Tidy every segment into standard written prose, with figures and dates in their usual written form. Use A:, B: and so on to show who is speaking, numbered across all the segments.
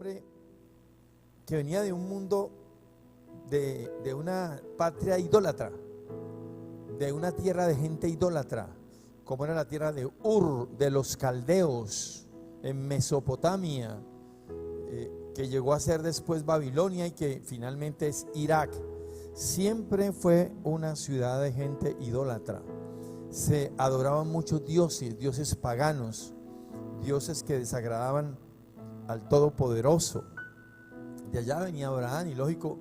A: hombre que venía de un mundo, de una patria idólatra, de una tierra de gente idólatra, como era la tierra de Ur, de los caldeos, en Mesopotamia, que llegó a ser después Babilonia y que finalmente es Irak. Siempre fue una ciudad de gente idólatra. Se adoraban muchos dioses, dioses paganos, dioses que desagradaban al Todopoderoso. De allá venía Abraham y lógico,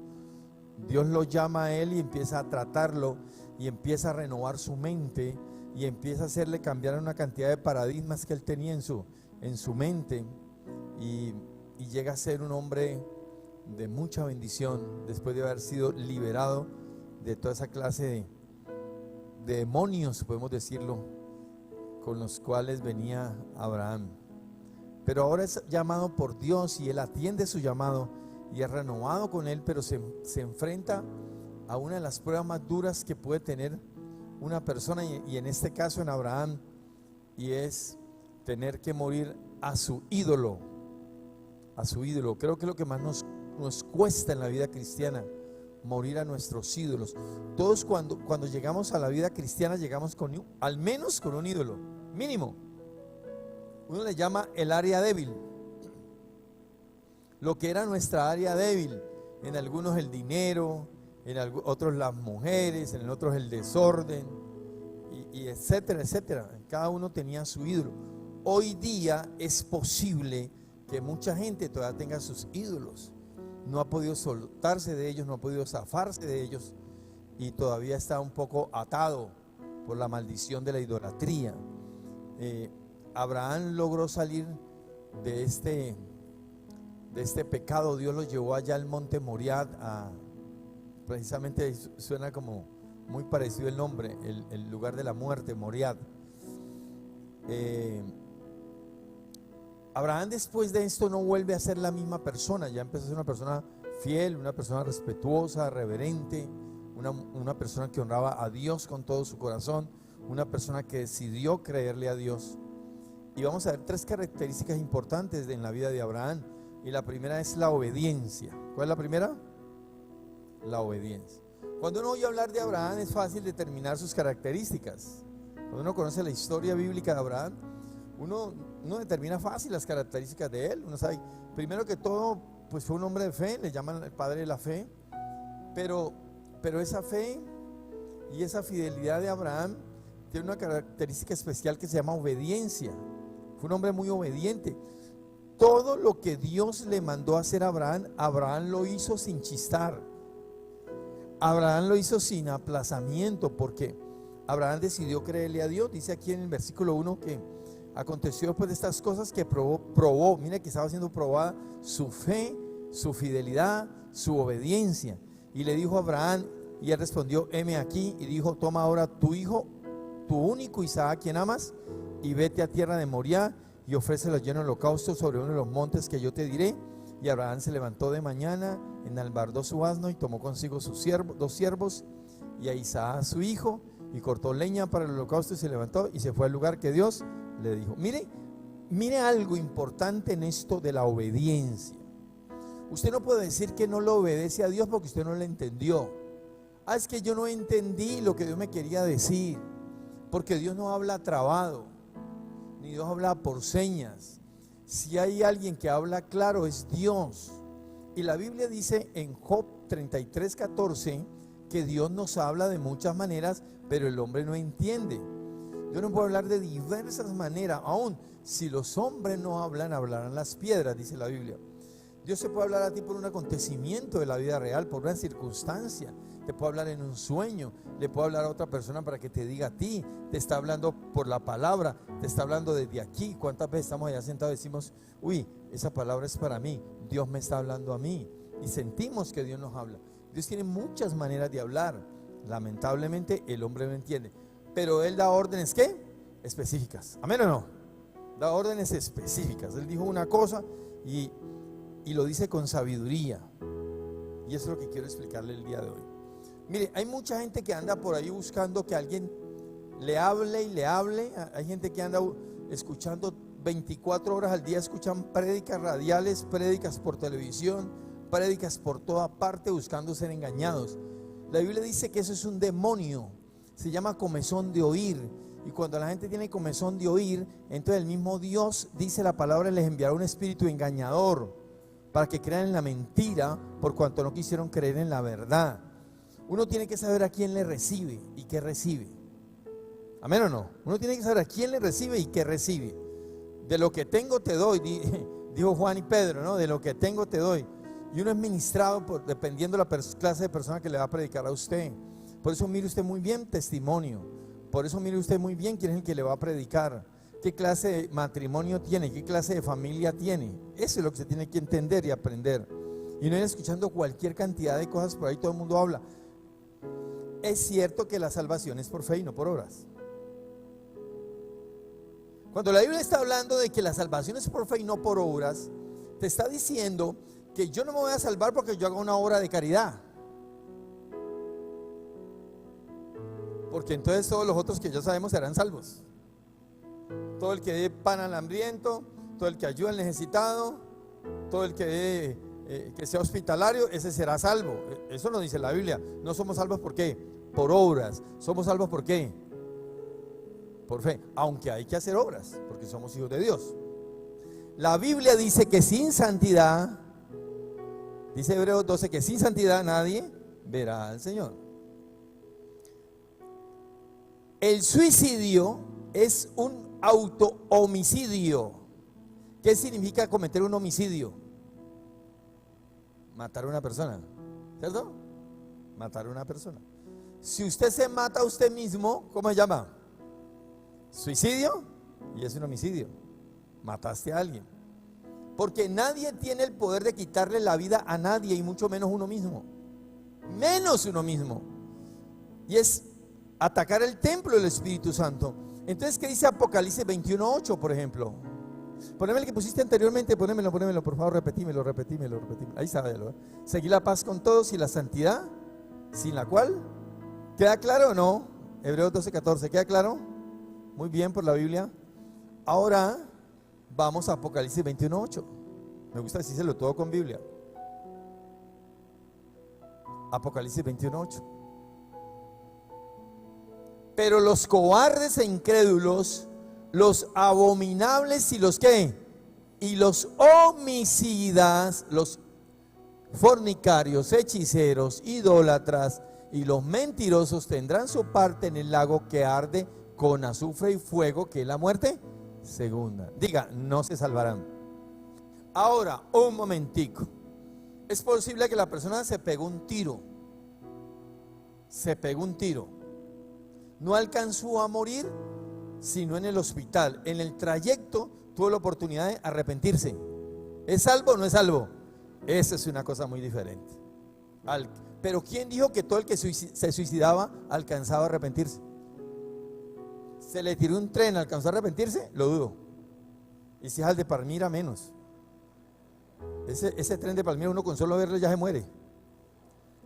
A: Dios lo llama a él y empieza a tratarlo y empieza a renovar su mente y empieza a hacerle cambiar una cantidad de paradigmas que él tenía en su mente y llega a ser un hombre de mucha bendición después de haber sido liberado de toda esa clase de demonios, podemos decirlo, con los cuales venía Abraham. Pero ahora es llamado por Dios y él atiende su llamado y es renovado con él, pero se enfrenta a una de las pruebas más duras que puede tener una persona, y en este caso en Abraham, y es tener que morir a su ídolo. A su ídolo. Creo que es lo que más nos cuesta en la vida cristiana, morir a nuestros ídolos. Todos cuando llegamos a la vida cristiana llegamos al menos con un ídolo, mínimo. Uno le llama el área débil. Lo que era nuestra área débil, en algunos el dinero, en otros las mujeres, en otros el desorden, y etcétera, etcétera. Cada uno tenía su ídolo. Hoy día es posible que mucha gente todavía tenga sus ídolos. No ha podido soltarse de ellos, no ha podido zafarse de ellos y todavía está un poco atado por la maldición de la idolatría. Abraham logró salir de este pecado. Dios lo llevó allá al monte Moriah, precisamente suena como muy parecido el nombre, el lugar de la muerte, Moriah. Abraham después de esto no vuelve a ser la misma persona, ya empezó a ser una persona fiel, una persona respetuosa, reverente, una persona que honraba a Dios con todo su corazón, una persona que decidió creerle a Dios. Y vamos a ver tres características importantes en la vida de Abraham, y la primera es la obediencia. ¿Cuál es la primera? La obediencia. Cuando uno oye hablar de Abraham es fácil determinar sus características. Cuando uno conoce la historia bíblica de Abraham, uno determina fácil las características de él. Uno sabe, primero que todo, pues fue un hombre de fe, le llaman el padre de la fe, pero esa fe y esa fidelidad de Abraham tiene una característica especial que se llama obediencia. Fue un hombre muy obediente. Todo lo que Dios le mandó a hacer a Abraham, Abraham lo hizo sin chistar. Abraham lo hizo sin aplazamiento, porque Abraham decidió creerle a Dios. Dice aquí en el versículo 1 que aconteció después de estas cosas que probó, mira que estaba siendo probada su fe, su fidelidad, su obediencia. Y le dijo a Abraham, y él respondió, heme aquí, y dijo, toma ahora tu hijo, tu único Isaac, quien amas, y vete a tierra de Moriah, y ofrécelo lleno de holocausto sobre uno de los montes que yo te diré. Y Abraham se levantó de mañana, enalbardó su asno y tomó consigo sus dos siervos y a Isaac su hijo, y cortó leña para el holocausto y se levantó y se fue al lugar que Dios le dijo. Mire algo importante en esto de la obediencia. Usted no puede decir que no le obedece a Dios porque usted no le entendió. Es que yo no entendí lo que Dios me quería decir, porque Dios no habla trabado, ni Dios habla por señas. Si hay alguien que habla claro es Dios. Y la Biblia dice en Job 33:14 que Dios nos habla de muchas maneras, pero el hombre no entiende. Dios nos puede hablar de diversas maneras. Aún si los hombres no hablan, hablarán las piedras, dice la Biblia. Dios se puede hablar a ti por un acontecimiento de la vida real, por una circunstancia. Te puede hablar en un sueño, le puede hablar a otra persona para que te diga a ti. Te está hablando por la palabra, te está hablando desde aquí. ¿Cuántas veces estamos allá sentados y decimos, uy, esa palabra es para mí, Dios me está hablando a mí? Y sentimos que Dios nos habla. Dios tiene muchas maneras de hablar. Lamentablemente el hombre no entiende, pero Él da órdenes, ¿qué? Específicas. ¿Amén o no? Da órdenes específicas. Él dijo una cosa y lo dice con sabiduría. Y eso es lo que quiero explicarle el día de hoy. Mire, hay mucha gente que anda por ahí buscando que alguien le hable y le hable. Hay gente que anda escuchando 24 horas al día escuchan prédicas radiales, prédicas por televisión, prédicas por toda parte buscando ser engañados. La Biblia dice que eso es un demonio, se llama comezón de oír. Y cuando la gente tiene comezón de oír, entonces el mismo Dios, dice la palabra, les enviará un espíritu engañador para que crean en la mentira por cuanto no quisieron creer en la verdad. Uno tiene que saber a quién le recibe y qué recibe. ¿Amén o no? Uno tiene que saber a quién le recibe y qué recibe. De lo que tengo te doy, dijo Juan y Pedro, ¿no? De lo que tengo te doy. Y uno es ministrado dependiendo de la clase de persona que le va a predicar a usted. Por eso mire usted muy bien testimonio. Por eso mire usted muy bien quién es el que le va a predicar. ¿Qué clase de matrimonio tiene? ¿Qué clase de familia tiene? Eso es lo que se tiene que entender y aprender. Y no ir escuchando cualquier cantidad de cosas por ahí, todo el mundo habla. Es cierto que la salvación es por fe y no por obras. Cuando la Biblia está hablando de que la salvación es por fe y no por obras, te está diciendo que yo no me voy a salvar porque yo haga una obra de caridad. Porque entonces todos los otros que ya sabemos serán salvos. Todo el que dé pan al hambriento, todo el que ayude al necesitado, todo el que sea hospitalario, ese será salvo. Eso lo dice la Biblia. No somos salvos ¿por qué? Por obras. Somos salvos ¿por qué? Por fe. Aunque hay que hacer obras, porque somos hijos de Dios. La Biblia dice que sin santidad, dice Hebreos 12, que sin santidad nadie verá al Señor. El suicidio es un auto-homicidio. ¿Qué significa cometer un homicidio? Matar a una persona, ¿cierto? Matar a una persona. Si usted se mata a usted mismo, ¿cómo se llama? Suicidio, y es un homicidio. Mataste a alguien. Porque nadie tiene el poder de quitarle la vida a nadie, y mucho menos uno mismo. Menos uno mismo. Y es atacar el templo del Espíritu Santo. Entonces, ¿qué dice Apocalipsis 21:8, por ejemplo? Poneme el que pusiste anteriormente, ponémelo, por favor, repetímelo. Ahí sábelo. Seguir la paz con todos y la santidad, sin la cual, ¿queda claro o no? Hebreos 12:14, ¿queda claro? Muy bien por la Biblia. Ahora vamos a Apocalipsis 21:8. Me gusta decírselo todo con Biblia. Apocalipsis 21:8. Pero los cobardes e incrédulos, los abominables y los ¿qué? Y los homicidas, los fornicarios, hechiceros, idólatras y los mentirosos tendrán su parte en el lago que arde con azufre y fuego, que es la muerte segunda. Diga, no se salvarán. Ahora, un momentico. Es posible que la persona se pegó un tiro. No alcanzó a morir, sino en el hospital. En el trayecto tuvo la oportunidad de arrepentirse. ¿Es salvo o no es salvo? Esa es una cosa muy diferente. Pero ¿quién dijo que todo el que se suicidaba alcanzaba a arrepentirse? ¿Se le tiró un tren, alcanzó a arrepentirse? Lo dudo. Y si es al de Palmira, menos. Ese tren de Palmira, uno con solo verlo ya se muere.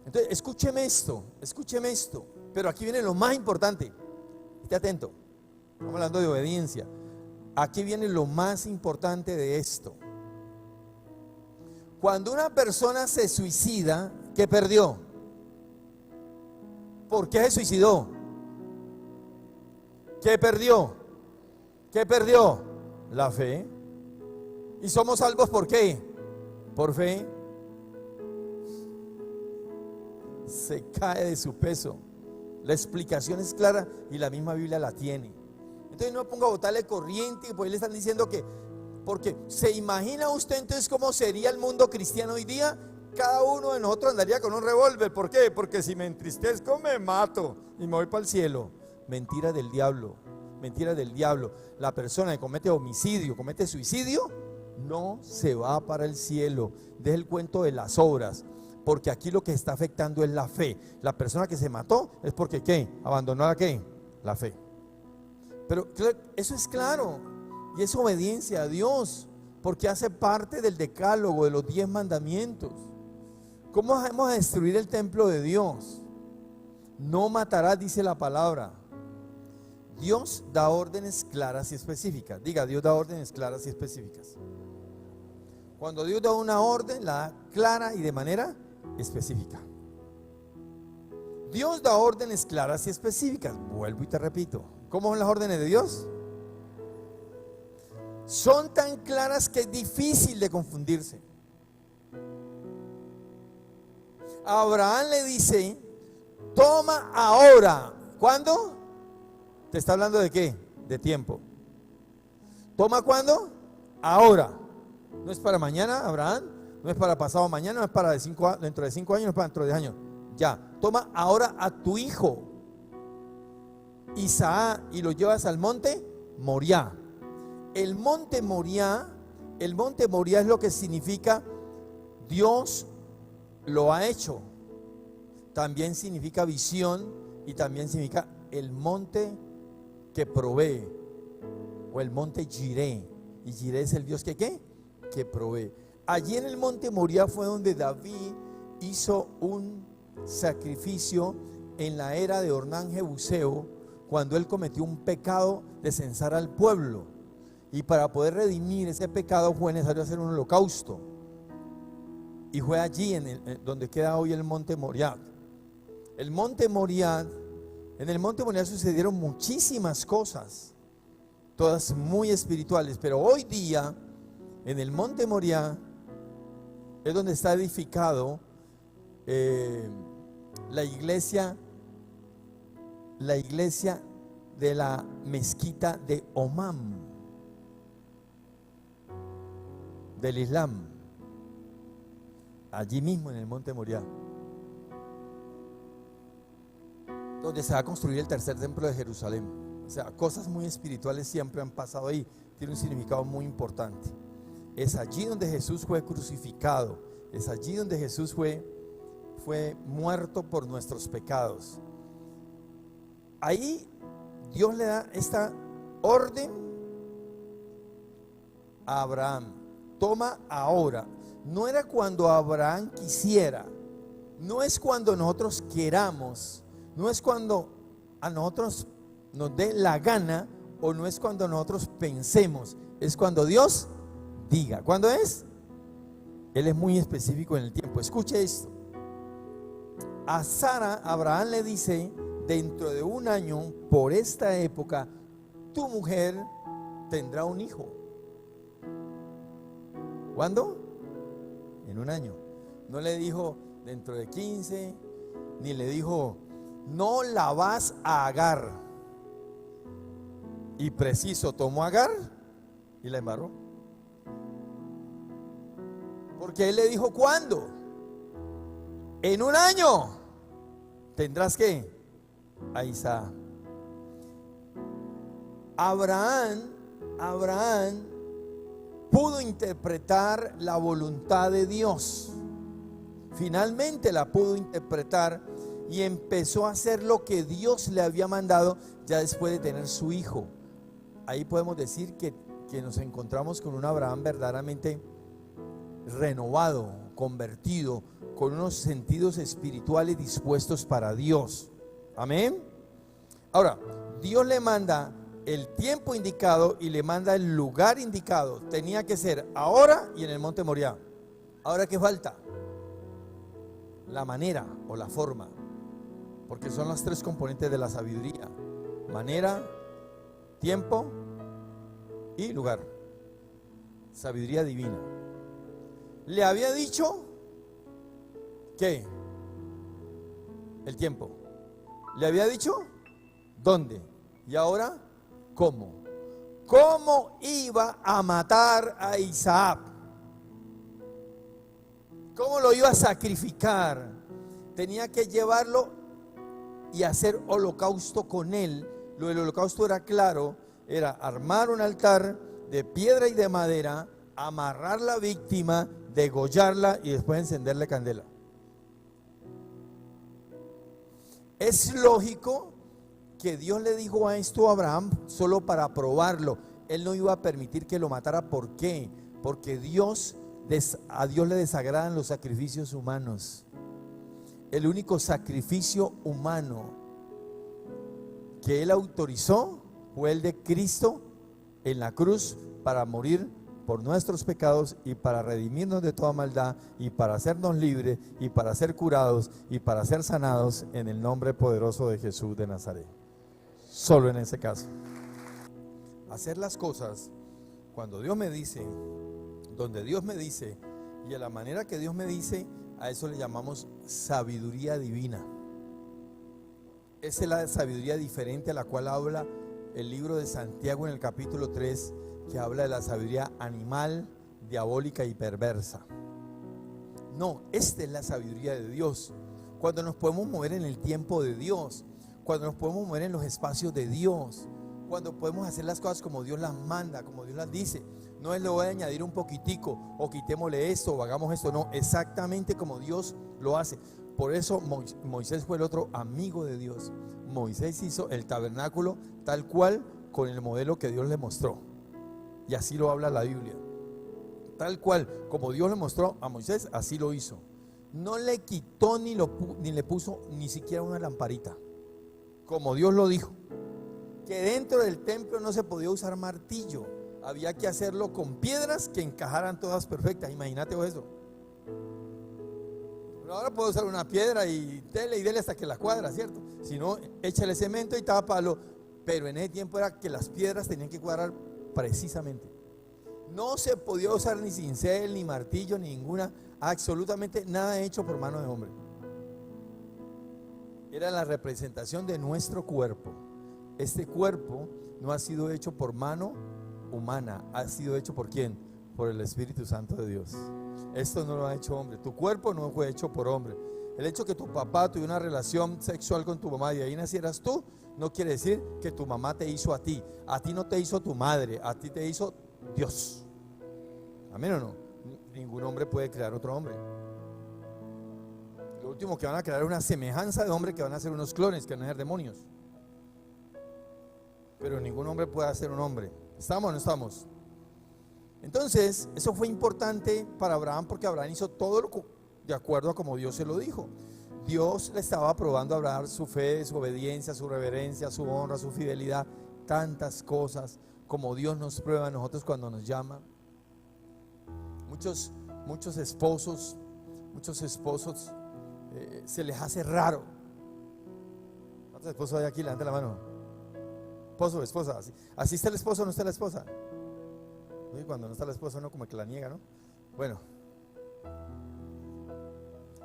A: Entonces, escúcheme esto. Pero aquí viene lo más importante. Esté atento. Estamos hablando de obediencia. Aquí viene lo más importante de esto. Cuando una persona se suicida, ¿qué perdió? ¿Por qué se suicidó? ¿Qué perdió? La fe. ¿Y somos salvos por qué? Por fe. Se cae de su peso. La explicación es clara y la misma Biblia la tiene. Entonces no me ponga a botarle corriente, y pues le están diciendo que, porque se imagina usted entonces cómo sería el mundo cristiano hoy día. Cada uno de nosotros andaría con un revólver. ¿Por qué? Porque si me entristezco me mato y me voy para el cielo. Mentira del diablo. La persona que comete homicidio, comete suicidio, no se va para el cielo. Deje el cuento de las obras. Porque aquí lo que está afectando es la fe. La persona que se mató es porque ¿qué? Abandonó la ¿qué? La fe. Pero eso es claro. Y es obediencia a Dios. Porque hace parte del decálogo, de los 10 mandamientos. ¿Cómo vamos a destruir el templo de Dios? No matarás, dice la palabra. Dios da órdenes claras y específicas. Diga, Dios da órdenes claras y específicas. Cuando Dios da una orden, la da clara y de manera específica. Dios da órdenes claras y específicas. Vuelvo y te repito. ¿Cómo son las órdenes de Dios? Son tan claras que es difícil de confundirse. Abraham le dice: toma ahora. ¿Cuándo? ¿Te está hablando de qué? De tiempo. ¿Toma cuándo? Ahora. No es para mañana, Abraham. No es para pasado mañana. No es para dentro de 5 años. No es para dentro de 10 años. Ya. Toma ahora a tu hijo Isaac y lo llevas al monte Moriah. El monte Moriah es lo que significa Dios lo ha hecho. También significa visión y también significa el monte que provee, o el monte Jireh. Y Jireh es el Dios que ¿qué? Que provee. Allí en el monte Moriah fue donde David hizo un sacrificio en la era de Ornán Jebuseo, cuando él cometió un pecado de censar al pueblo, y para poder redimir ese pecado fue necesario hacer un holocausto, y fue allí donde queda hoy el monte Moriah. El monte Moriah, en el monte Moriah sucedieron muchísimas cosas, todas muy espirituales, pero hoy día en el monte Moriah es donde está edificado la iglesia de la mezquita de Omán, del Islam, allí mismo en el monte Moriah, donde se va a construir el tercer templo de Jerusalén. O sea, cosas muy espirituales siempre han pasado ahí, tiene un significado muy importante. Es allí donde Jesús fue crucificado, es allí donde Jesús fue muerto por nuestros pecados. Ahí Dios le da esta orden a Abraham: toma ahora. No era cuando Abraham quisiera, no es cuando nosotros queramos, no es cuando a nosotros nos dé la gana, o no es cuando nosotros pensemos, es cuando Dios diga. ¿Cuándo es? Él es muy específico en el tiempo. Escuche esto. A Sara, Abraham le dice: dentro de 1 año, por esta época, tu mujer tendrá un hijo. ¿Cuándo? En 1 año. No le dijo dentro de 15, ni le dijo: no la vas a Agar. Y preciso, tomó a Agar y la embarró. Porque él le dijo: ¿cuándo? En 1 año tendrás que a Isaac. Abraham pudo interpretar la voluntad de Dios. Finalmente la pudo interpretar y empezó a hacer lo que Dios le había mandado ya después de tener su hijo. Ahí podemos decir que nos encontramos con un Abraham verdaderamente renovado, convertido, con unos sentidos espirituales dispuestos para Dios. Amén. Ahora, Dios le manda el tiempo indicado y le manda el lugar indicado. Tenía que ser ahora y en el monte Moriah. Ahora, ¿qué falta? La manera o la forma, porque son las 3 componentes de la sabiduría: manera, tiempo y lugar. Sabiduría divina. Le había dicho ¿qué? El tiempo. Le había dicho ¿dónde? Y ahora ¿cómo? ¿Cómo iba a matar a Isaac? ¿Cómo lo iba a sacrificar? Tenía que llevarlo y hacer holocausto con él. Lo del holocausto era claro, era armar un altar de piedra y de madera, amarrar la víctima, degollarla y después encenderle candela. Es lógico que Dios le dijo a esto a Abraham solo para probarlo. Él no iba a permitir que lo matara. ¿Por qué? Porque a Dios le desagradan los sacrificios humanos. El único sacrificio humano que Él autorizó fue el de Cristo en la cruz para morir por nuestros pecados y para redimirnos de toda maldad y para hacernos libres y para ser curados y para ser sanados en el nombre poderoso de Jesús de Nazaret. Solo en ese caso. Hacer las cosas cuando Dios me dice, donde Dios me dice y a la manera que Dios me dice, a eso le llamamos sabiduría divina. Esa es la sabiduría diferente a la cual habla el libro de Santiago en el capítulo 3, que habla de la sabiduría animal, diabólica y perversa. No, esta es la sabiduría de Dios. Cuando nos podemos mover en el tiempo de Dios, cuando nos podemos mover en los espacios de Dios, cuando podemos hacer las cosas como Dios las manda, como Dios las dice. No es le voy a añadir un poquitico o quitémosle esto o hagamos esto, no, exactamente como Dios lo hace. Por eso Moisés fue el otro amigo de Dios. Moisés hizo el tabernáculo tal cual con el modelo que Dios le mostró. Y así lo habla la Biblia. Tal cual, como Dios le mostró a Moisés, así lo hizo. No le quitó ni le puso ni siquiera una lamparita. Como Dios lo dijo. Que dentro del templo no se podía usar martillo. Había que hacerlo con piedras que encajaran todas perfectas. Imagínate eso. Ahora puedo usar una piedra y dele hasta que la cuadra, ¿cierto? Si no, échale cemento y tápalo. Pero en ese tiempo era que las piedras tenían que cuadrar precisamente. No se podía usar ni cincel, ni martillo, ni ninguna, absolutamente nada hecho por mano de hombre. Era la representación de nuestro cuerpo. Este cuerpo no ha sido hecho por mano humana, ha sido hecho por ¿quién? Por el Espíritu Santo de Dios. Esto no lo ha hecho hombre. Tu cuerpo no fue hecho por hombre. El hecho que tu papá tuviera una relación sexual con tu mamá y ahí nacieras tú, no quiere decir que tu mamá te hizo a ti. A ti no te hizo tu madre, a ti te hizo Dios. ¿Amén o no? Ningún hombre puede crear otro hombre. Lo último que van a crear es una semejanza de hombre, que van a ser unos clones, que van a ser demonios. Pero ningún hombre puede hacer un hombre. ¿Estamos o no estamos? Entonces, eso fue importante para Abraham, porque Abraham hizo todo lo de acuerdo a como Dios se lo dijo. Dios le estaba probando a Abraham su fe, su obediencia, su reverencia, su honra, su fidelidad, tantas cosas como Dios nos prueba a nosotros cuando nos llama. Muchos esposos se les hace raro. ¿Cuántos esposos hay aquí? Levanta la mano. Esposo, esposa, así está el esposo, no está la esposa. Y cuando no está la esposa uno como que la niega, ¿no? Bueno,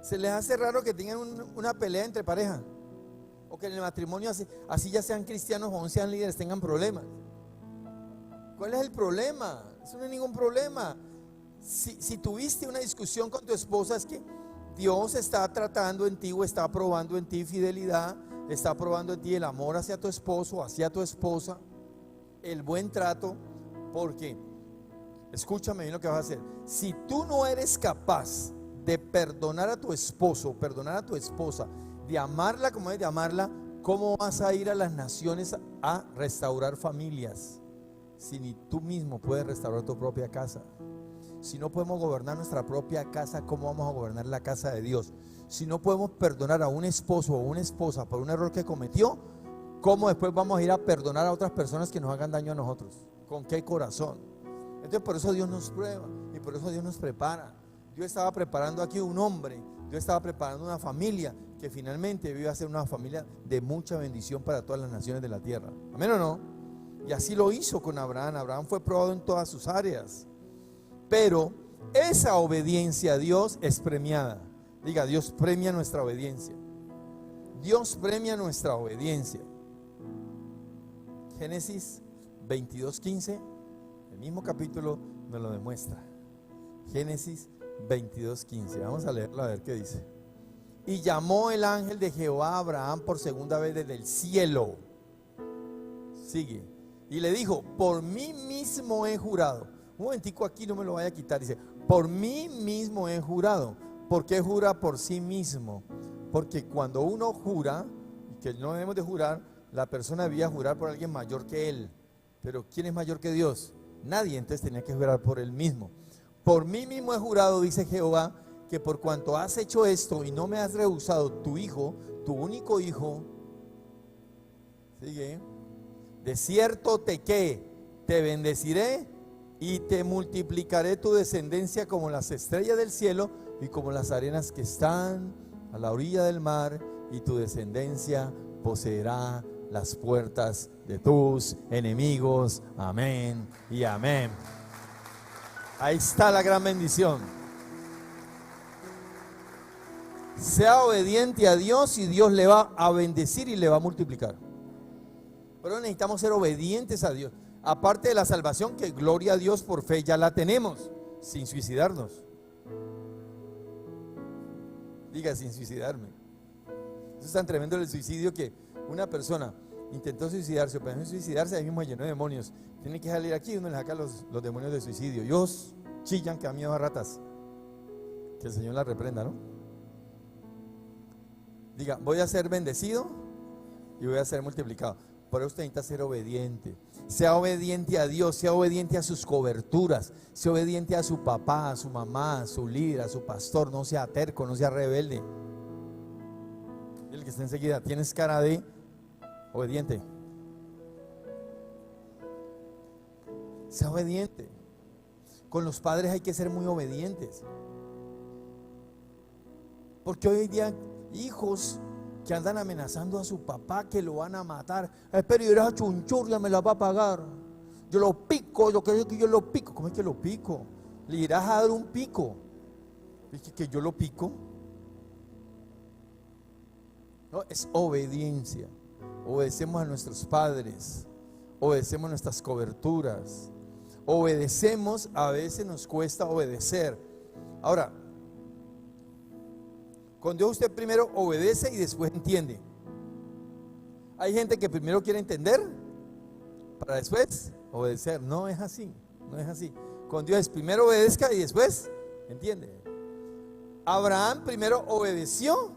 A: se les hace raro que tengan una pelea entre pareja, o que en el matrimonio así ya sean cristianos o aún sean líderes tengan problemas. ¿Cuál es el problema? Eso no es ningún problema. Si tuviste una discusión con tu esposa, es que Dios está tratando en ti o está probando en ti fidelidad, está probando en ti el amor hacia tu esposo, hacia tu esposa, el buen trato, porque escúchame bien lo que vas a hacer. Si tú no eres capaz de perdonar a tu esposo, perdonar a tu esposa, de amarla como es de amarla, ¿cómo vas a ir a las naciones a restaurar familias? Si ni tú mismo puedes restaurar tu propia casa. Si no podemos gobernar nuestra propia casa, ¿cómo vamos a gobernar la casa de Dios? Si no podemos perdonar a un esposo o una esposa por un error que cometió, ¿cómo después vamos a ir a perdonar a otras personas que nos hagan daño a nosotros? ¿Con qué corazón? Entonces por eso Dios nos prueba y por eso Dios nos prepara. Dios estaba preparando aquí un hombre, Dios estaba preparando una familia que finalmente iba a ser una familia de mucha bendición para todas las naciones de la tierra. ¿Amén o no? Y así lo hizo con Abraham. Abraham fue probado en todas sus áreas. Pero esa obediencia a Dios es premiada. Diga, Dios premia nuestra obediencia. Dios premia nuestra obediencia. Génesis 22:15, el mismo capítulo me lo demuestra. Génesis 22:15. Vamos a leerlo a ver qué dice. Y llamó el ángel de Jehová a Abraham por segunda vez desde el cielo. Sigue. Y le dijo, por mí mismo he jurado. Un momentico aquí, no me lo vaya a quitar. Dice, por mí mismo he jurado. ¿Por qué jura por sí mismo? Porque cuando uno jura, que no debemos de jurar, la persona debía jurar por alguien mayor que él. Pero ¿quién es mayor que Dios? Nadie, entonces tenía que jurar por él mismo. Por mí mismo he jurado, dice Jehová, que por cuanto has hecho esto y no me has rehusado tu hijo, tu único hijo, sigue, De cierto te bendeciré y te multiplicaré tu descendencia como las estrellas del cielo y como las arenas que están a la orilla del mar, y tu descendencia poseerá las puertas de tus enemigos. Amén y amén. Ahí está la gran bendición. Sea obediente a Dios y Dios le va a bendecir y le va a multiplicar. Pero necesitamos ser obedientes a Dios. Aparte de la salvación, que gloria a Dios, por fe ya la tenemos, sin suicidarnos. Diga, sin suicidarme. Eso es tan tremendo el suicidio, que una persona intentó suicidarse, pero en suicidarse ahí mismo llenó de demonios. Tiene que salir aquí, uno le saca los demonios de suicidio. Ellos chillan que a miedo a ratas. Que el Señor la reprenda, ¿no? Diga, voy a ser bendecido y voy a ser multiplicado. Por eso usted necesita ser obediente. Sea obediente a Dios, sea obediente a sus coberturas, sea obediente a su papá, a su mamá, a su líder, a su pastor. No sea terco, no sea rebelde. El que está enseguida, tienes cara de obediente. Sea obediente. Con los padres hay que ser muy obedientes. Porque hoy en día hijos que andan amenazando a su papá que lo van a matar. Pero yo esa chunchurria me la va a pagar. Yo lo pico, yo creo que yo lo pico. ¿Cómo es que lo pico? Le irás a dar un pico. ¿Es que yo lo pico? No, es obediencia. Obedecemos a nuestros padres, obedecemos nuestras coberturas, obedecemos, a veces nos cuesta obedecer. Ahora, con Dios usted primero obedece y después entiende. Hay gente que primero quiere entender para después obedecer. No es así, no es así. Con Dios es primero obedezca y después entiende. Abraham primero obedeció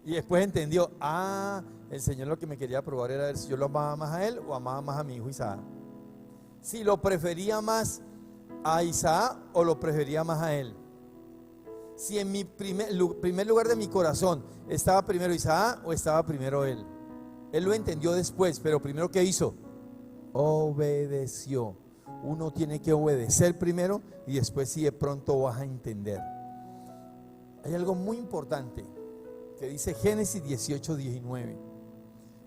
A: y después entendió. El Señor lo que me quería probar era ver si yo lo amaba más a él o amaba más a mi hijo Isaac. Si lo prefería más a Isaac o lo prefería más a él. Si en mi primer lugar de mi corazón estaba primero Isaac o estaba primero él. Él lo entendió después, pero primero ¿qué hizo? Obedeció. Uno tiene que obedecer primero y después sí de pronto vas a entender. Hay algo muy importante que dice Génesis 18:19.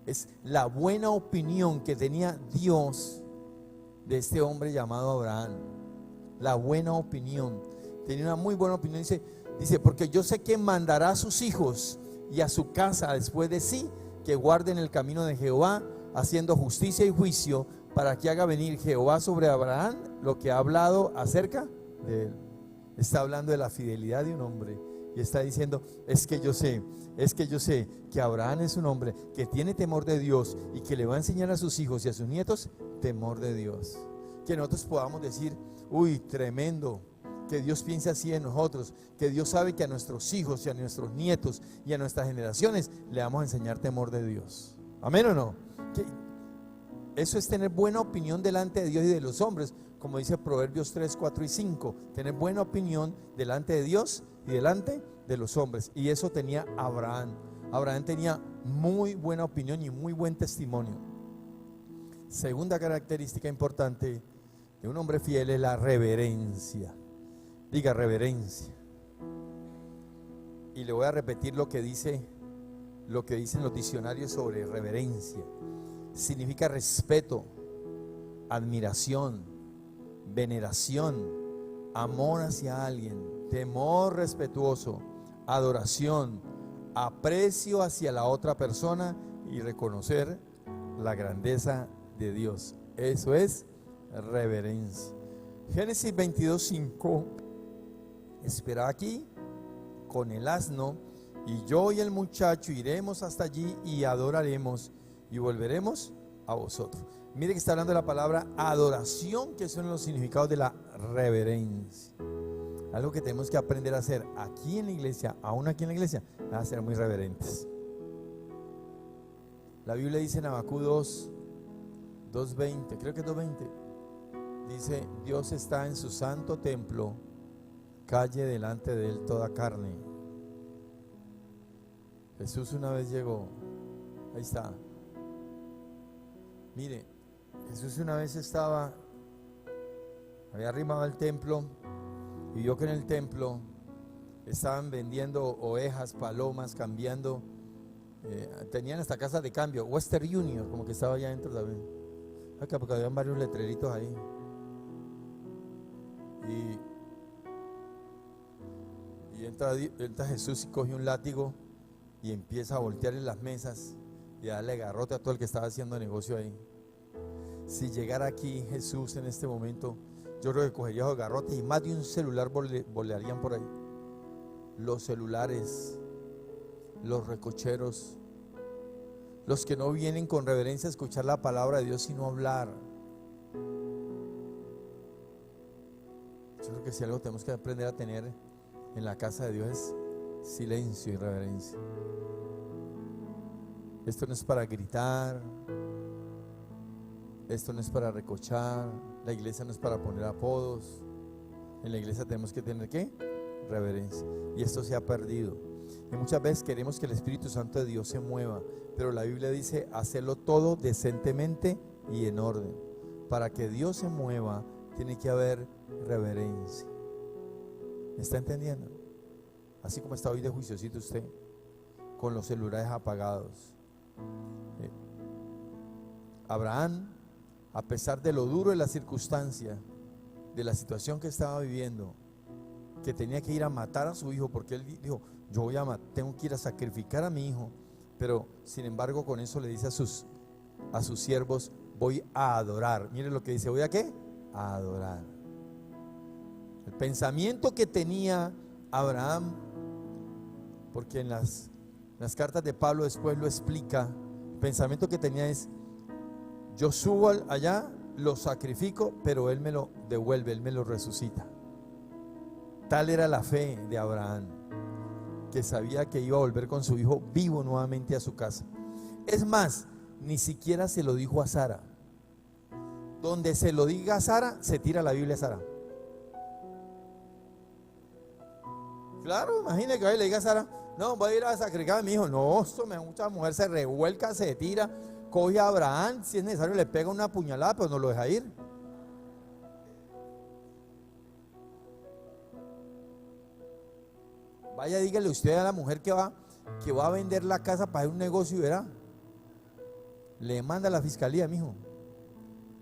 A: Es la buena opinión que tenía Dios de este hombre llamado Abraham. La buena opinión. Tenía una muy buena opinión. Dice, porque yo sé que mandará a sus hijos y a su casa después de sí, que guarden el camino de Jehová, haciendo justicia y juicio, para que haga venir Jehová sobre Abraham lo que ha hablado acerca de él. Está hablando de la fidelidad de un hombre y está diciendo, es que yo sé que Abraham es un hombre que tiene temor de Dios y que le va a enseñar a sus hijos y a sus nietos temor de Dios. Que nosotros podamos decir, uy, tremendo, que Dios piense así en nosotros, que Dios sabe que a nuestros hijos y a nuestros nietos y a nuestras generaciones le vamos a enseñar temor de Dios. ¿Amén o no? Eso es tener buena opinión delante de Dios y de los hombres, como dice Proverbios 3, 4 y 5. Tener buena opinión delante de Dios y delante de los hombres. Y eso tenía Abraham. Abraham tenía muy buena opinión y muy buen testimonio. Segunda característica importante de un hombre fiel es la reverencia. Diga reverencia. Y le voy a repetir lo que dicen los diccionarios sobre reverencia. Significa respeto, admiración, veneración, amor hacia alguien, temor respetuoso, adoración, aprecio hacia la otra persona y reconocer la grandeza de Dios. Eso es reverencia. Génesis 22:5. Espera aquí con el asno, y yo y el muchacho iremos hasta allí y adoraremos y volveremos a vosotros. Mire que está hablando de la palabra adoración, que son los significados de la reverencia. Algo que tenemos que aprender a hacer aquí en la iglesia, aún aquí en la iglesia, a ser muy reverentes. La Biblia dice en Habacuc 2:20, creo que es 2:20, dice, Dios está en su santo templo, calle delante de él toda carne. Jesús una vez llegó, ahí está. Mire, Jesús una vez había arrimado al templo y vio que en el templo estaban vendiendo ovejas, palomas, cambiando. Tenían hasta casas de cambio, Western Union, como que estaba allá adentro también. Acá, porque habían varios letreritos ahí. Y entra Jesús y coge un látigo y empieza a voltear en las mesas y a darle garrote a todo el que estaba haciendo negocio ahí. Si llegara aquí Jesús en este momento, yo creo que cogería esos garrotes y más de un celular volarían por ahí. Los celulares, los recocheros, los que no vienen con reverencia a escuchar la palabra de Dios sino hablar. Yo creo que si algo tenemos que aprender a tener en la casa de Dios es silencio y reverencia. Esto no es para gritar, esto no es para recochar, la iglesia no es para poner apodos. En la iglesia tenemos que tener ¿qué? Reverencia. Y esto se ha perdido. Y muchas veces queremos que el Espíritu Santo de Dios se mueva, pero la Biblia dice hacerlo todo decentemente y en orden. Para que Dios se mueva tiene que haber reverencia. ¿Me está entendiendo? Así como está hoy de juiciosito usted, con los celulares apagados. Abraham, a pesar de lo duro de la circunstancia, de la situación que estaba viviendo, que tenía que ir a matar a su hijo, porque él dijo, tengo que ir a sacrificar a mi hijo, pero sin embargo con eso le dice a sus siervos, voy a adorar. Mire lo que dice, ¿voy a qué? A adorar. El pensamiento que tenía Abraham, porque en las cartas de Pablo después lo explica, el pensamiento que tenía es, yo subo allá, lo sacrifico, pero Él me lo devuelve, Él me lo resucita. Tal era la fe de Abraham, que sabía que iba a volver con su hijo vivo nuevamente a su casa. Es más, ni siquiera se lo dijo a Sara. Donde se lo diga a Sara, se tira la Biblia a Sara. Claro, imagínate que hoy le diga a Sara, no, voy a ir a sacrificar a mi hijo. No, mucha mujer se revuelca, se tira, coge a Abraham, si es necesario le pega una puñalada, pero no lo deja ir. Vaya, dígale usted a la mujer que va a vender la casa para hacer un negocio y verá. Le manda a la fiscalía, mijo.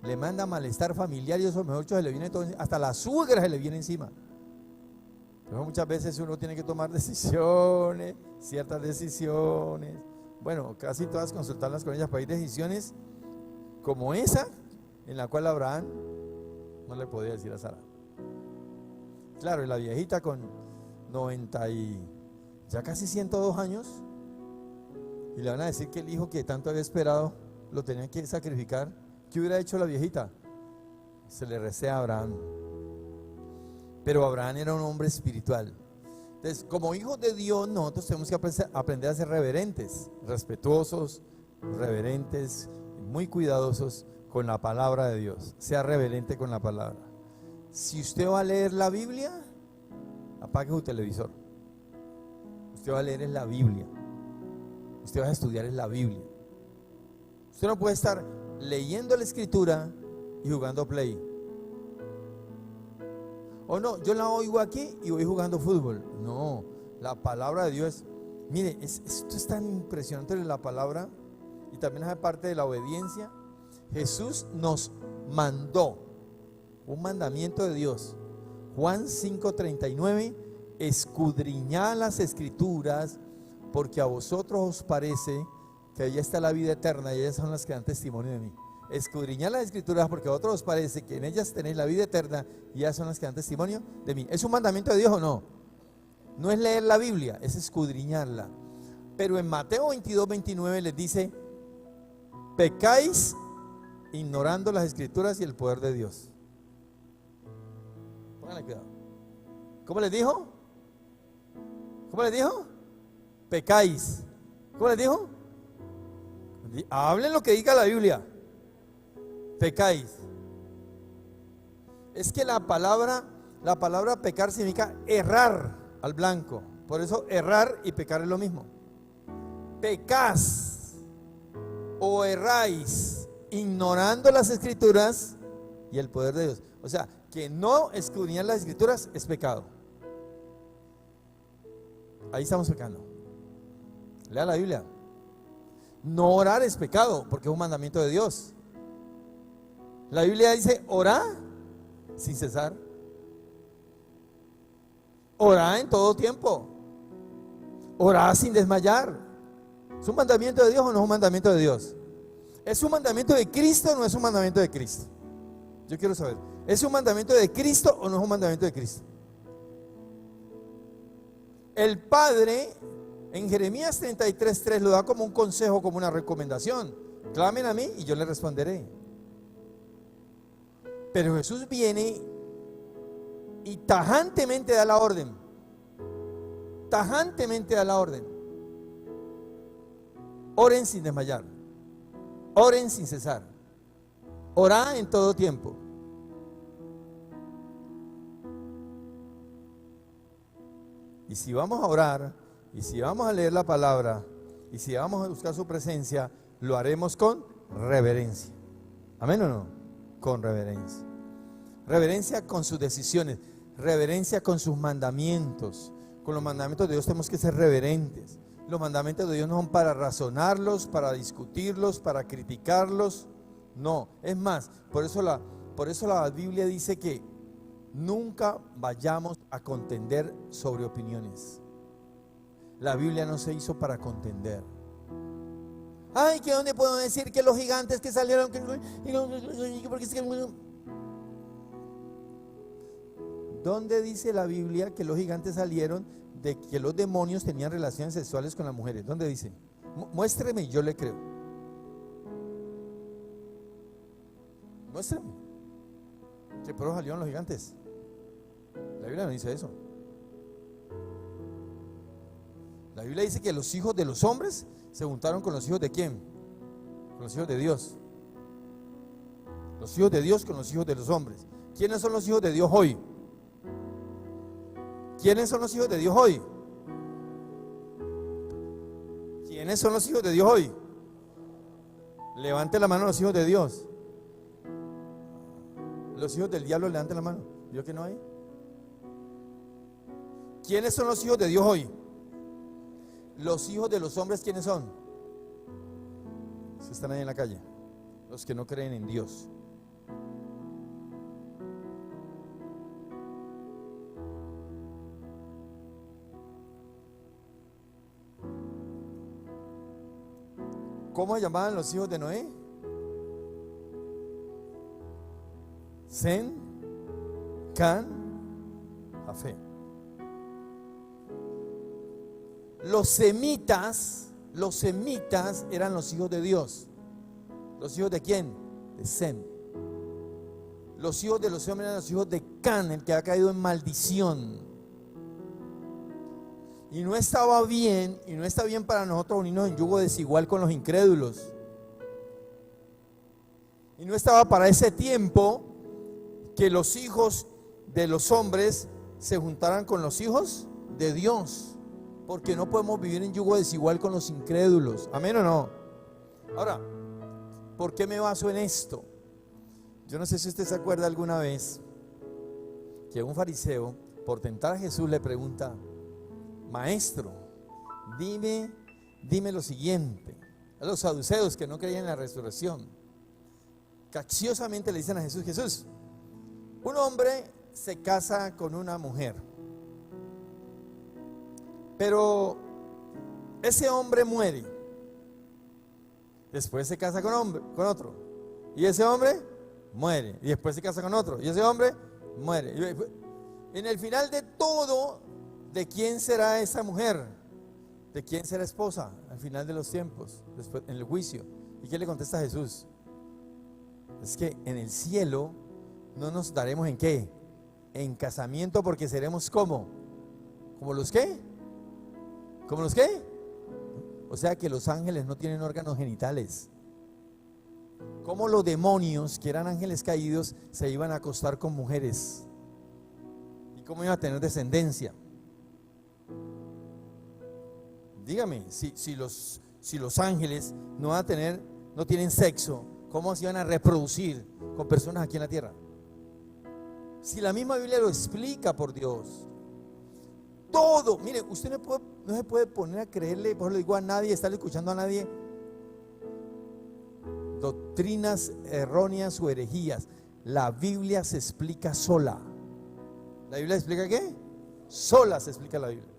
A: Le manda malestar familiar y eso mejor se le viene todo, hasta la suegra se le viene encima. Pero muchas veces uno tiene que tomar decisiones, ciertas decisiones. Bueno, casi todas consultarlas con ellas para ir decisiones como esa en la cual Abraham no le podía decir a Sara. Claro, y la viejita con 90 y ya casi 102 años, y le van a decir que el hijo que tanto había esperado lo tenía que sacrificar. ¿Qué hubiera hecho la viejita? Se le recé a Abraham. Pero Abraham era un hombre espiritual. Entonces, como hijos de Dios, nosotros tenemos que aprender a ser reverentes, respetuosos, reverentes, muy cuidadosos con la palabra de Dios. Sea reverente con la palabra. Si usted va a leer la Biblia, apague su televisor. Usted va a leer en la Biblia. Usted va a estudiar en la Biblia. Usted no puede estar leyendo la Escritura y jugando play. O no, yo la oigo aquí y voy jugando fútbol. No, la palabra de Dios. Mire, esto es tan impresionante de la palabra y también hace parte de la obediencia. Jesús nos mandó un mandamiento de Dios. Juan 5:39, escudriñad las Escrituras, porque a vosotros os parece que allá está la vida eterna y ellas son las que dan testimonio de mí. Escudriñad las Escrituras porque a vosotros os parece que en ellas tenéis la vida eterna y ellas son las que dan testimonio de mí. ¿Es un mandamiento de Dios o no? No es leer la Biblia, es escudriñarla. Pero en Mateo 22:29 les dice, pecáis ignorando las Escrituras y el poder de Dios. Pónganle cuidado. ¿Cómo les dijo? ¿Cómo les dijo? Pecáis. ¿Cómo les dijo? Hablen lo que diga la Biblia. Pecáis. Es que la palabra pecar significa errar al blanco. Por eso errar y pecar es lo mismo. Pecás o erráis ignorando las escrituras y el poder de Dios. O sea, que no escudriñar las escrituras es pecado. Ahí estamos pecando. Lea la Biblia. No orar es pecado porque es un mandamiento de Dios. La Biblia dice: orá sin cesar. Orá en todo tiempo. Orá sin desmayar. ¿Es un mandamiento de Dios o no es un mandamiento de Dios? ¿Es un mandamiento de Cristo o no es un mandamiento de Cristo? Yo quiero saber, ¿es un mandamiento de Cristo o no es un mandamiento de Cristo? El Padre en Jeremías 33:3 lo da como un consejo, como una recomendación: clamen a mí y yo les responderé. Pero Jesús viene y tajantemente da la orden. Tajantemente da la orden: oren sin desmayar, oren sin cesar, orá en todo tiempo. Y si vamos a orar, y si vamos a leer la palabra, y si vamos a buscar su presencia, lo haremos con reverencia. ¿Amén o no? Con reverencia. Reverencia con sus decisiones, reverencia con sus mandamientos. Con los mandamientos de Dios tenemos que ser reverentes. Los mandamientos de Dios no son para razonarlos, para discutirlos, para criticarlos. No, es más, por eso la Biblia dice que nunca vayamos a contender sobre opiniones. La Biblia no se hizo para contender. Ay, ¿que dónde puedo decir que los gigantes que salieron? ¿Dónde dice la Biblia que los gigantes salieron de que los demonios tenían relaciones sexuales con las mujeres? ¿Dónde dice? Muéstreme y yo le creo. Muéstreme. ¿Que por eso salieron los gigantes? La Biblia no dice eso. La Biblia dice que los hijos de los hombres se juntaron con los hijos de ¿quién? Con los hijos de Dios. Los hijos de Dios con los hijos de los hombres. ¿Quiénes son los hijos de Dios hoy? ¿Quiénes son los hijos de Dios hoy? ¿Quiénes son los hijos de Dios hoy? Levante la mano los hijos de Dios. Los hijos del diablo, levanten la mano. ¿Vio que no hay? ¿Quiénes son los hijos de Dios hoy? Los hijos de los hombres, ¿quiénes son? Los que están ahí en la calle, los que no creen en Dios. ¿Cómo se llamaban los hijos de Noé? Sem, Can, Jafet. Los semitas eran los hijos de Dios. ¿Los hijos de quién? De Sem. Los hijos de los hombres eran los hijos de Can, el que ha caído en maldición. Y no estaba bien, y no está bien para nosotros unirnos en yugo desigual con los incrédulos. Y no estaba para ese tiempo que los hijos de los hombres se juntaran con los hijos de Dios, porque no podemos vivir en yugo desigual con los incrédulos. ¿Amén o no? Ahora, ¿por qué me baso en esto? Yo no sé si usted se acuerda alguna vez que un fariseo, por tentar a Jesús, le pregunta: Maestro, dime lo siguiente. A los saduceos que no creían en la resurrección, capciosamente le dicen a Jesús: Jesús, un hombre se casa con una mujer, pero ese hombre muere. Después se casa con otro, y ese hombre muere. Y después se casa con otro, y ese hombre muere. En el final de todo, ¿de quién será esa mujer? ¿De quién será esposa al final de los tiempos, después, en el juicio? ¿Y qué le contesta Jesús? Es que en el cielo no nos daremos ¿en qué? En casamiento, porque seremos ¿cómo? ¿Como los qué? ¿Como los qué? O sea que los ángeles no tienen órganos genitales. ¿Cómo los demonios, que eran ángeles caídos, se iban a acostar con mujeres? ¿Y cómo iban a tener descendencia? Dígame, si los ángeles no tienen sexo, ¿cómo se iban a reproducir con personas aquí en la tierra? Si la misma Biblia lo explica, por Dios. Todo, mire, usted no se puede poner a creerle, por eso le digo a nadie, estarle escuchando a nadie doctrinas erróneas o herejías. La Biblia se explica sola. ¿La Biblia explica qué? Sola se explica la Biblia.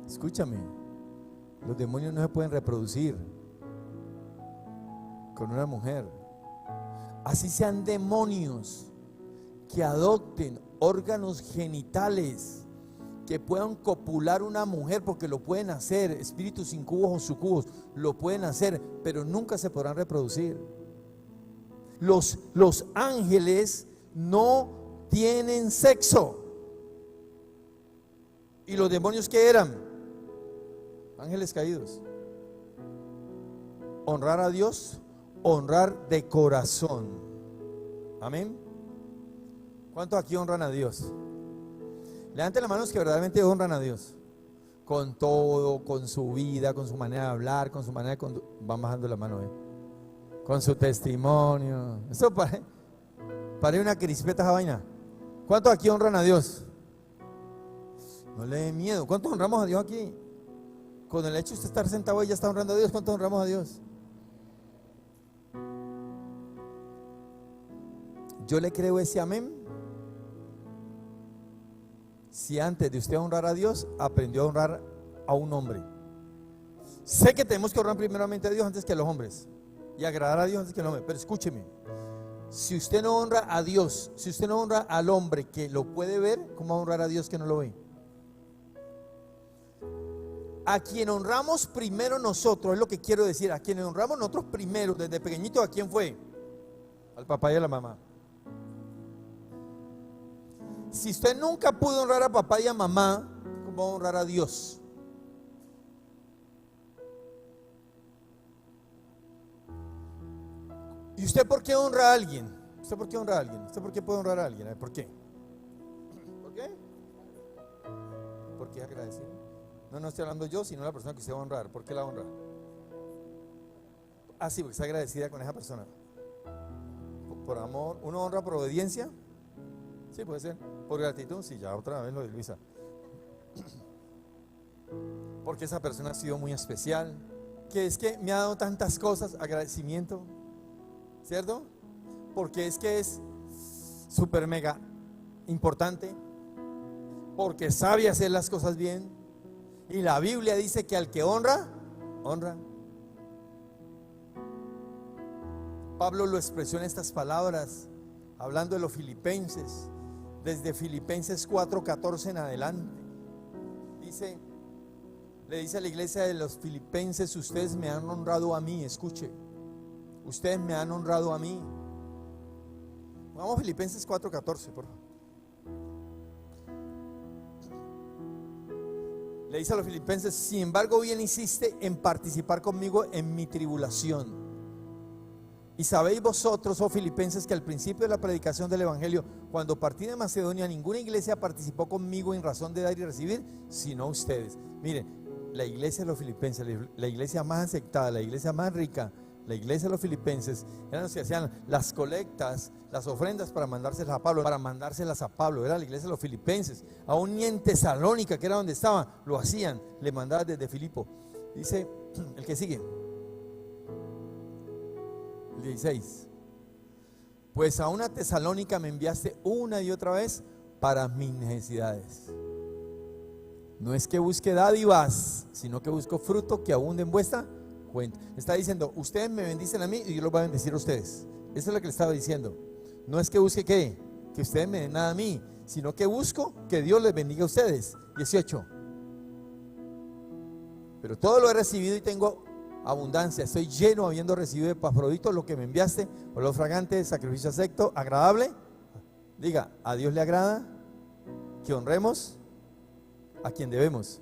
A: Escúchame, los demonios no se pueden reproducir con una mujer. Así sean demonios que adopten órganos genitales, que puedan copular una mujer, porque lo pueden hacer, espíritus incubos o sucubos, lo pueden hacer, pero nunca se podrán reproducir. Los ángeles no tienen sexo. ¿Y los demonios qué eran? Ángeles caídos. Honrar a Dios, honrar de corazón. Amén. ¿Cuántos aquí honran a Dios? Levanten las manos que verdaderamente honran a Dios. Con todo, con su vida, con su manera de hablar, con su manera de conducir. Van bajando la mano, con su testimonio. Eso parece una crispeta esa vaina. ¿Cuántos aquí honran a Dios? No le dé miedo. ¿Cuántos honramos a Dios aquí? Con el hecho de usted estar sentado ahí ya está honrando a Dios. ¿Cuántos honramos a Dios? Yo le creo ese amén. Si antes de usted honrar a Dios, aprendió a honrar a un hombre. Sé que tenemos que honrar primeramente a Dios antes que a los hombres, y agradar a Dios antes que al hombre. Pero escúcheme, si usted no honra a Dios, si usted no honra al hombre que lo puede ver, ¿cómo va a honrar a Dios que no lo ve? A quien honramos primero nosotros, es lo que quiero decir, a quien honramos nosotros primero, desde pequeñito, ¿a quién fue? Al papá y a la mamá. Si usted nunca pudo honrar a papá y a mamá, ¿cómo va a honrar a Dios? ¿Y usted por qué honra a alguien? ¿Usted por qué honra a alguien? ¿Usted por qué puede honrar a alguien? ¿Por qué? ¿Por qué? Porque es agradecido. No estoy hablando yo, sino la persona que usted va a honrar. ¿Por qué la honra? Ah, sí, porque está agradecida con esa persona. Por amor. ¿Uno honra por obediencia? Sí, puede ser. Por gratitud, sí, ya otra vez lo de Luisa. Porque esa persona ha sido muy especial. Que es que me ha dado tantas cosas, agradecimiento, ¿cierto? Porque es súper mega importante. Porque sabe hacer las cosas bien. Y la Biblia dice que al que honra, honra. Pablo lo expresó en estas palabras, hablando de los filipenses. Desde Filipenses 4:14 en adelante, le dice a la iglesia de los filipenses: ustedes me han honrado a mí. Escuche, ustedes me han honrado a mí. Vamos a Filipenses 4:14, por favor. Le dice a los filipenses: sin embargo, bien hiciste en participar conmigo en mi tribulación. Y sabéis vosotros, oh filipenses, que al principio de la predicación del evangelio, cuando partí de Macedonia, ninguna iglesia participó conmigo en razón de dar y recibir, sino ustedes. Miren, la iglesia de los filipenses, la iglesia más aceptada, la iglesia más rica, la iglesia de los filipenses, eran los que hacían las colectas, las ofrendas para mandárselas a Pablo, era la iglesia de los filipenses. Aún ni en Tesalónica, que era donde estaban, lo hacían, le mandaban desde Filipo. Dice el que sigue, 16. Pues a una Tesalónica me enviaste una y otra vez para mis necesidades. No es que busque dádivas, sino que busco fruto que abunde en vuestra cuenta. Está diciendo: ustedes me bendicen a mí y yo los voy a bendecir a ustedes. Eso es lo que le estaba diciendo. No es que busque que ustedes me den nada a mí, sino que busco que Dios les bendiga a ustedes. 18. Pero todo lo he recibido y tengo abundancia, estoy lleno habiendo recibido de Epafrodito lo que me enviaste, olor fragante, sacrificio acepto, agradable. Diga, ¿a Dios le agrada que honremos a quien debemos?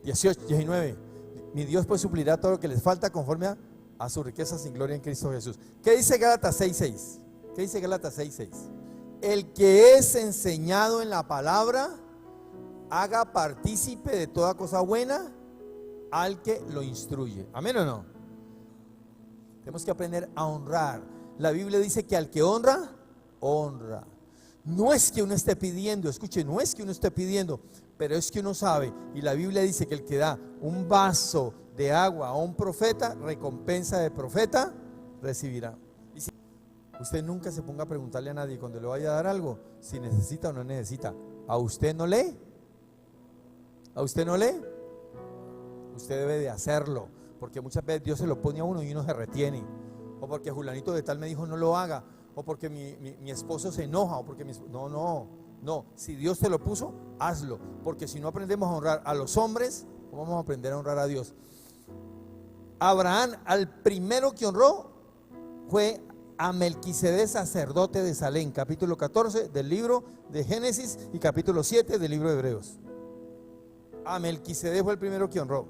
A: 19. Mi Dios pues suplirá todo lo que les falta conforme a sus riquezas sin gloria en Cristo Jesús. ¿Qué dice Gálatas 6:6? ¿Qué dice Gálatas 6:6? El que es enseñado en la palabra, haga partícipe de toda cosa buena al que lo instruye. ¿Amén o no? Tenemos que aprender a honrar. La Biblia dice que al que honra, honra. No es que uno esté pidiendo, escuche, no es que uno esté pidiendo, pero es que uno sabe, y la Biblia dice que el que da un vaso de agua a un profeta, recompensa de profeta recibirá. Y si usted nunca se ponga a preguntarle a nadie cuando le vaya a dar algo, si necesita o no necesita. ¿A usted no lee? ¿A usted no lee? Usted debe de hacerlo, porque muchas veces Dios se lo pone a uno y uno se retiene, o porque Julanito de tal me dijo no lo haga, o porque mi esposo se enoja, o porque no, si Dios te lo puso, hazlo, porque si no aprendemos a honrar a los hombres, ¿cómo vamos a aprender a honrar a Dios? Abraham, al primero que honró fue a Melquisedec, sacerdote de Salem, capítulo 14 del libro de Génesis y capítulo 7 del libro de Hebreos. A Melquisedec fue el primero que honró,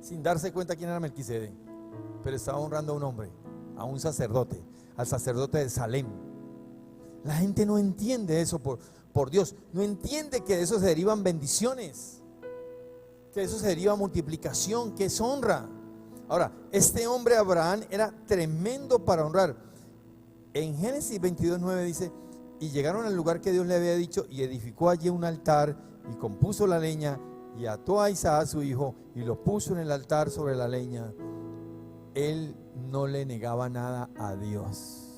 A: sin darse cuenta quién era Melquisedec, pero estaba honrando a un hombre, a un sacerdote, al sacerdote de Salem. La gente no entiende eso por Dios, no entiende que de eso se derivan bendiciones, que de eso se deriva multiplicación, que es honra. Ahora, este hombre Abraham era tremendo para honrar. En Génesis 22:9 dice: y llegaron al lugar que Dios le había dicho, y edificó allí un altar, y compuso la leña, y ató a Isaac su hijo, y lo puso en el altar sobre la leña. Él no le negaba nada a Dios.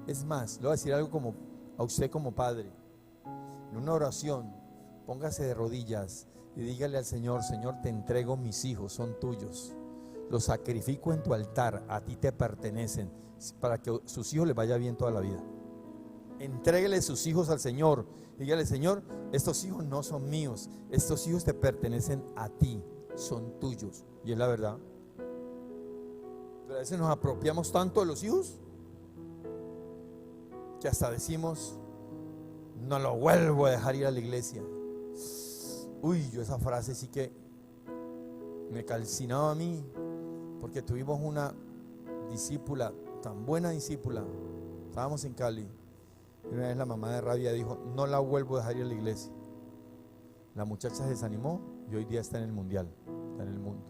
A: Es más, le voy a decir algo como a usted como padre. En una oración, póngase de rodillas y dígale al Señor: Señor, te entrego mis hijos, son tuyos. Los sacrifico en tu altar, a ti te pertenecen, para que sus hijos les vaya bien toda la vida. Entréguele sus hijos al Señor. Dígale: Señor, estos hijos no son míos, estos hijos te pertenecen a ti, son tuyos. Y es la verdad. Pero a veces nos apropiamos tanto de los hijos que hasta decimos: no lo vuelvo a dejar ir a la iglesia. Uy, yo esa frase sí que me calcinaba a mí, porque tuvimos una discípula, tan buena discípula. Estábamos en Cali y una vez la mamá de Rabia dijo: no la vuelvo a dejar ir a la iglesia. La muchacha se desanimó y hoy día está en el mundial, está en el mundo,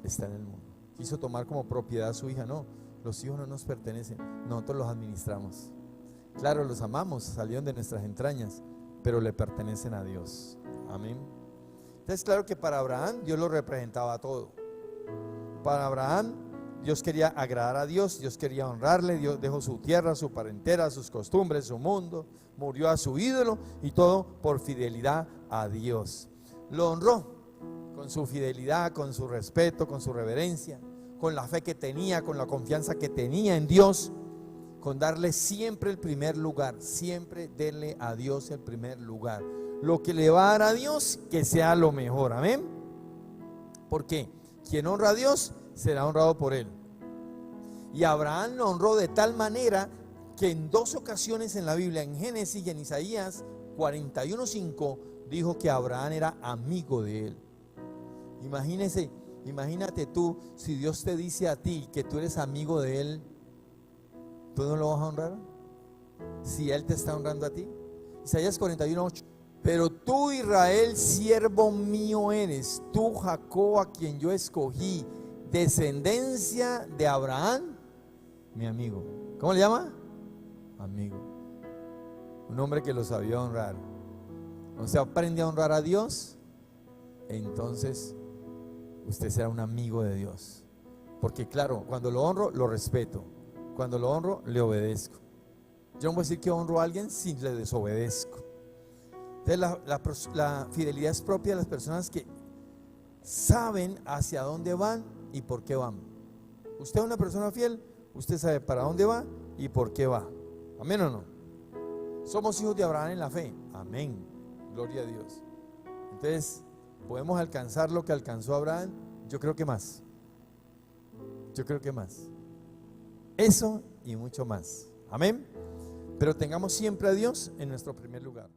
A: está en el mundo. Quiso tomar como propiedad a su hija. No, los hijos no nos pertenecen, nosotros los administramos. Claro, los amamos, salieron de nuestras entrañas, pero le pertenecen a Dios. Amén. Entonces, claro que para Abraham Dios lo representaba todo. Para Abraham Dios quería agradar a Dios, Dios quería honrarle. Dios dejó su tierra, su parentela, sus costumbres, su mundo, murió a su ídolo, y todo por fidelidad a Dios. Lo honró con su fidelidad, con su respeto, con su reverencia, con la fe que tenía, con la confianza que tenía en Dios, con darle siempre el primer lugar. Siempre denle a Dios el primer lugar. Lo que le va a dar a Dios, que sea lo mejor. Amén. ¿Por qué? Quien honra a Dios será honrado por él. Y Abraham lo honró de tal manera que en dos ocasiones en la Biblia, en Génesis y en Isaías 41:5, dijo que Abraham era amigo de él. Imagínate tú, si Dios te dice a ti que tú eres amigo de él, ¿tú no lo vas a honrar? Si él te está honrando a ti. Isaías 41:8. Pero tú, Israel, siervo mío eres, tú, Jacob, a quien yo escogí, descendencia de Abraham, mi amigo. ¿Cómo le llama? Amigo. Un hombre que lo sabía honrar. Cuando se aprende a honrar a Dios, entonces usted será un amigo de Dios. Porque claro, cuando lo honro, lo respeto. Cuando lo honro, le obedezco. Yo no voy a decir que honro a alguien si le desobedezco. Entonces la fidelidad es propia de las personas que saben hacia dónde van y por qué van. Usted es una persona fiel, usted sabe para dónde va y por qué va. ¿Amén o no? Somos hijos de Abraham en la fe. Amén. Gloria a Dios. Entonces, ¿podemos alcanzar lo que alcanzó Abraham? Yo creo que más. Yo creo que más. Eso y mucho más. Amén. Pero tengamos siempre a Dios en nuestro primer lugar.